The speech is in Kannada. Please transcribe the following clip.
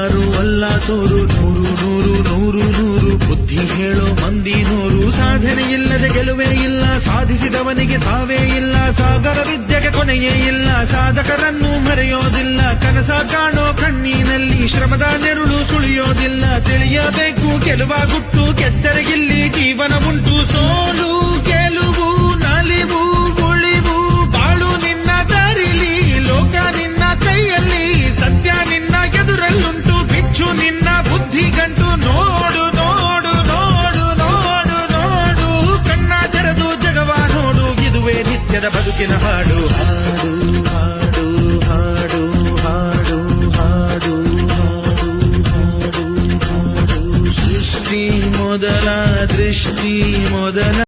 ಯಾರು ಅಲ್ಲ ಸೋರು, ನೂರು ನೂರು ನೂರು ನೂರು ಬುದ್ಧಿ ಹೇಳೋ ಮಂದಿ ನೂರು. ಸಾಧನೆ ಇಲ್ಲದೆ ಗೆಲುವೇ ಇಲ್ಲ, ಸಾಧಿಸಿದವನಿಗೆ ಸಾವೇ ಇಲ್ಲ. ಸಾಗರ ವಿದ್ಯೆಗೆ ಕೊನೆಯೇ ಇಲ್ಲ, ಸಾಧಕರನ್ನು ಮರೆಯೋದಿಲ್ಲ. ಕನಸ ಕಾಣೋ ಕಣ್ಣಿನಲ್ಲಿ ಶ್ರಮದ ನೆರುಳು ಸುಳಿಯೋದಿಲ್ಲ. ತಿಳಿಯಬೇಕು ಗೆಲುವ ಗುಟ್ಟು, ಗೆದ್ದರೆ ಇಲ್ಲಿ ಜೀವನ ಉಂಟು. ಸೋಲು ಗೆಲುವು ನಲಿವು ಉಳಿವು ಬಾಳು ನಿನ್ನ ದಾರಿಲಿ, ಲೋಕ ನಿನ್ನ ಕೈಯಲ್ಲಿ, ಸತ್ಯ ನಿನ್ನ ಎದುರಲ್ಲುಂಟು. ಬಿಚ್ಚು ನಿನ್ನ ಬುದ್ಧಿ ಗಂಟು, ನೋಡು ನೋಡು ನೋಡು ನೋಡು ನೋಡು. ಕಣ್ಣ ತೆರೆದು ಜಗವ ನೋಡು, ಇದುವೇ ನಿತ್ಯದ ಬದುಕಿನ ಹಾಡು. ಹಾಡು ಹಾಡು ಹಾಡು ಹಾಡು ಹಾಡು ಹಾಡು ಹಾಡು. ಸೃಷ್ಟಿ ಮೊದಲ ದೃಷ್ಟಿ ಮೊದಲ